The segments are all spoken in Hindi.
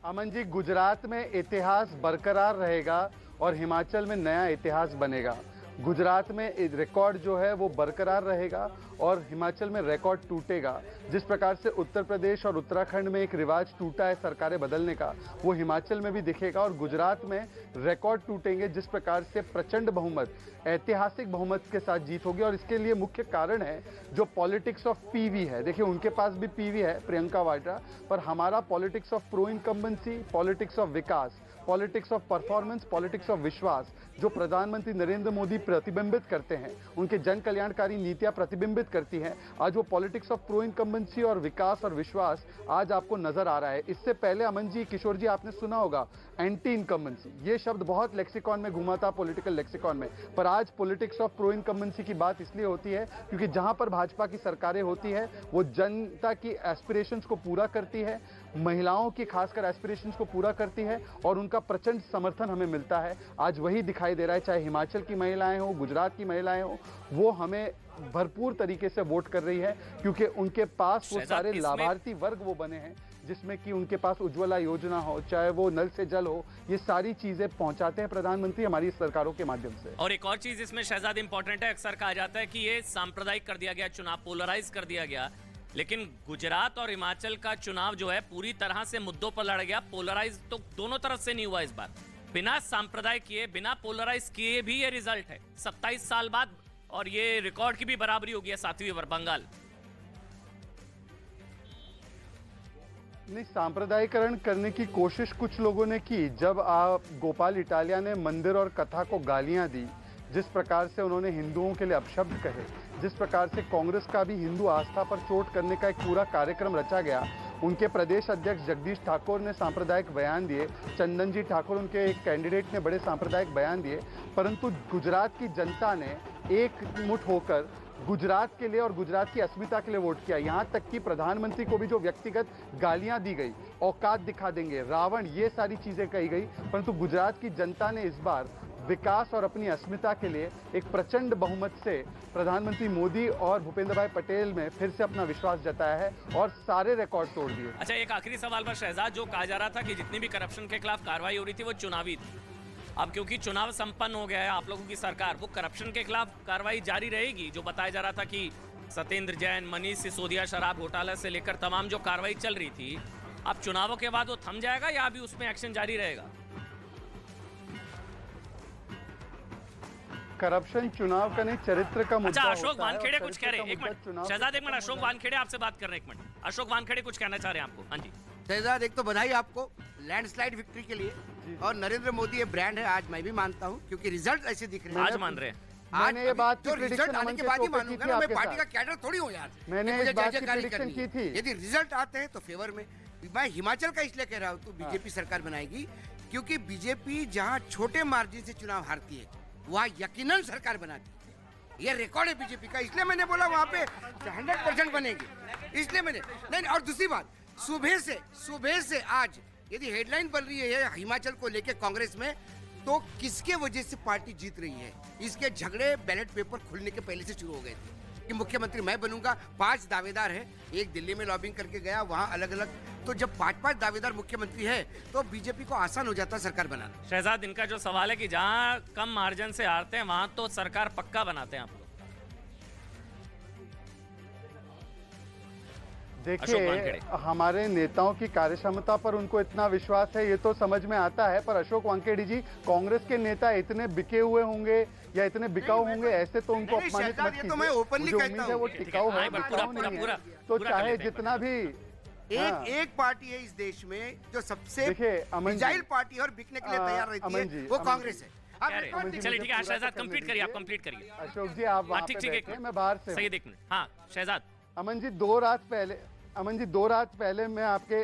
अमन जी, गुजरात में इतिहास बरकरार रहेगा और हिमाचल में नया इतिहास बनेगा। गुजरात में रिकॉर्ड जो है वो बरकरार रहेगा और हिमाचल में रिकॉर्ड टूटेगा। जिस प्रकार से उत्तर प्रदेश और उत्तराखंड में एक रिवाज टूटा है सरकारें बदलने का, वो हिमाचल में भी दिखेगा और गुजरात में रिकॉर्ड टूटेंगे। जिस प्रकार से प्रचंड बहुमत, ऐतिहासिक बहुमत के साथ जीत होगी और इसके लिए मुख्य कारण है जो पॉलिटिक्स ऑफ पीवी है। देखिए, उनके पास भी पीवी है, प्रियंका वाड्रा, पर हमारा politics of pro incumbency, politics of Vikas, politics of performance, politics of विश्वास, जो प्रधानमंत्री नरेंद्र मोदी प्रतिबिंबित करते हैं, उनके जन कल्याणकारी नीतियां प्रतिबिंबित करती हैं। आज वो पॉलिटिक्स ऑफ प्रो इनकम्बेंसी और विकास और विश्वास आज आपको नजर आ रहा है। इससे पहले अमन जी, किशोर जी, आपने सुना होगा एंटी इनकम्बेंसी, ये शब्द बहुत लेक्सिकॉन में घूमा था, पॉलिटिकल लेक्सिकॉन में। पर आज पॉलिटिक्स ऑफ प्रो इनकम्बेंसी की बात इसलिए होती है क्योंकि जहां पर भाजपा की सरकारें होती है वो जनता की एस्पिरेशंस को पूरा करती है, महिलाओं की खासकर एस्पिरेशंस को पूरा करती है और उनका प्रचंड समर्थन हमें मिलता है। आज वही दिखाई दे रहा है, चाहे हिमाचल की महिलाएं हो, गुजरात की महिलाएं हो, वो हमें भरपूर तरीके से वोट कर रही है क्योंकि उनके पास वो सारे लाभार्थी वर्ग वो बने हैं जिसमें कि उनके पास उज्ज्वला योजना हो, चाहे वो नल से जल हो, ये सारी चीजें पहुंचाते हैं प्रधानमंत्री हमारी सरकारों के माध्यम से। और एक और चीज इसमें शहजाद इंपॉर्टेंट है, अक्सर कहा जाता है कि ये सांप्रदायिक कर दिया गया चुनाव, पोलराइज कर दिया गया, लेकिन गुजरात और हिमाचल का चुनाव जो है पूरी तरह से मुद्दों पर लड़ गया। पोलराइज तो दोनों तरफ से नहीं हुआ इस बार, बिना सांप्रदायिक किए, बिना पोलराइज किए भी ये रिजल्ट है 27 साल बाद, और ये रिकॉर्ड की भी बराबरी हो गई 7वीं ओवर बंगाल। नहीं, सांप्रदायिकरण करने की कोशिश कुछ लोगों ने की। जब गोपाल इटालिया ने मंदिर और कथा को गालियां दी, जिस प्रकार से उन्होंने हिंदुओं के लिए अपशब्द कहे, जिस प्रकार से कांग्रेस का भी हिंदू आस्था पर चोट करने का एक पूरा कार्यक्रम रचा गया, उनके प्रदेश अध्यक्ष जगदीश ठाकुर ने सांप्रदायिक बयान दिए, चंदन जी ठाकुर उनके एक कैंडिडेट ने बड़े सांप्रदायिक बयान दिए, परंतु गुजरात की जनता ने एकमुठ होकर गुजरात के लिए और गुजरात की अस्मिता के लिए वोट किया। यहां तक कि प्रधानमंत्री को भी जो व्यक्तिगत गालियां दी गई, औकात दिखा देंगे, रावण, ये सारी चीजें कही गई, परंतु गुजरात की जनता ने इस बार विकास और अपनी अस्मिता के लिए एक प्रचंड बहुमत से प्रधानमंत्री मोदी और भूपेंद्र भाई पटेल में फिर से अपना विश्वास जताया है और सारे रिकॉर्ड तोड़ दिए। अच्छा, एक आखिरी सवाल पर शहजाद, जो कहा जा रहा था कि जितनी भी करप्शन के खिलाफ कार्रवाई हो रही थी वो चुनावी थी, अब क्योंकि चुनाव संपन्न हो गया है, आप लोगों की सरकार, वो करप्शन के खिलाफ कार्रवाई जारी रहेगी? जो बताया जा रहा था कि सत्येंद्र जैन, मनीष सिसोदिया शराब घोटाला से लेकर तमाम जो कार्रवाई चल रही थी, अब चुनावों के बाद वो थम जाएगा या अभी उसमें एक्शन जारी रहेगा? करप्शन चुनाव का नहीं, चरित्र का मुद्दा। अच्छा, अशोक वानखेड़े कुछ कह रहे हैं, एक मिनट शहजाद, एक मिनट, अशोक वानखेड़े आपसे बात कर रहे हैं, एक मिनट, अशोक वानखेड़े कुछ कहना चाह रहे हैं आपको। हाँ जी शहजाद, एक तो बधाई आपको लैंडस्लाइड विक्ट्री के लिए, और नरेंद्र मोदी ये ब्रांड है, आज मैं भी मानता हूँ क्योंकि रिजल्ट ऐसे दिख रहे हैं। आज मान रहे हैं, मैंने ये बात तो रिजल्ट आने के बाद ही मानूंगा ना, मैं पार्टी का कैडर थोड़ी हूँ यार। मैंने इस बात की प्रेडिक्शन की थी, यदि रिजल्ट आते हैं तो फेवर में। मैं हिमाचल का इसलिए कह रहा हूँ तो बीजेपी सरकार बनाएगी, क्योंकि बीजेपी जहाँ छोटे मार्जिन से चुनाव हारती है वहाँ यकीनन सरकार बनाती है। ये रिकॉर्ड है बीजेपी का, इसलिए मैंने बोला वहाँ पे 100% बनेगी, इसलिए मैंने नहीं। और दूसरी बात, सुबह से आज यदि हेडलाइन बन रही है हिमाचल को लेके कांग्रेस में, तो किसके वजह से पार्टी जीत रही है, इसके झगड़े बैलेट पेपर खुलने के पहले से शुरू हो गए थे कि मुख्यमंत्री मैं बनूंगा। 5 दावेदार हैं, एक दिल्ली में लॉबिंग करके गया, वहां अलग अलग, तो जब 5 दावेदार मुख्यमंत्री है तो बीजेपी को आसान हो जाता है सरकार बनाना। शहजाद, इनका जो सवाल है कि जहां कम मार्जिन से हारते हैं वहां तो सरकार पक्का बनाते हैं आप लोग। देखिए, हमारे नेताओं की कार्यक्षमता पर उनको इतना विश्वास है, ये तो समझ में आता है, पर अशोक वानखेड़े जी, कांग्रेस के नेता इतने बिके हुए होंगे या इतने बिकाऊ होंगे, ऐसे तो उनको अपमानित मत कीजिए। तो मैं ओपनली कहता हूं, वो टिकाऊ है, तो चाहे जितना भी एक पार्टी है इस देश में जो सबसे मिसाइल पार्टी और बिकने के लिए तैयार रहती है, वो कांग्रेस है। चलिए ठीक है, शहजाद कंप्लीट करिए, आप कंप्लीट करिए। अशोक जी, आप ठीक, मैं बाहर से सही देख। हाँ शहजाद। अमन जी, 2 रात पहले मैं आपके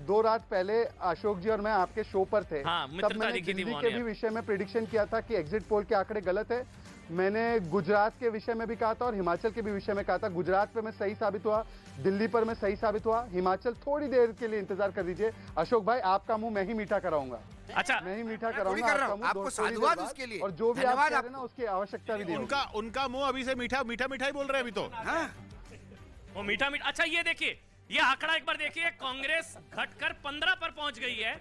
2 रात पहले अशोक जी और मैं आपके शो पर थे। तब मैंने दिल्ली के भी विषय में प्रेडिक्शन किया था कि एग्जिट पोल के आंकड़े गलत है। मैंने गुजरात के विषय में भी कहा था और हिमाचल के भी विषय में कहा था। गुजरात पे मैं सही साबित हुआ, दिल्ली पर मैं सही साबित हुआ, हिमाचल थोड़ी देर के लिए इंतजार कर दीजिए। अशोक भाई, आपका मुंह मैं ही मीठा कराऊंगा। अच्छा, मैं ही मीठा कराऊंगा आपको साधुवाद उसके लिए, और जो भी आप कह रहे हैं ना उसकी आवश्यकता भी नहीं। उनका मुंह अभी से मीठा मीठा ही बोल रहे हैं अभी तो। वो मीठा। अच्छा, ये देखिए, ये आंकड़ा एक बार देखिए, कांग्रेस घटकर 15 पर पहुंच गई है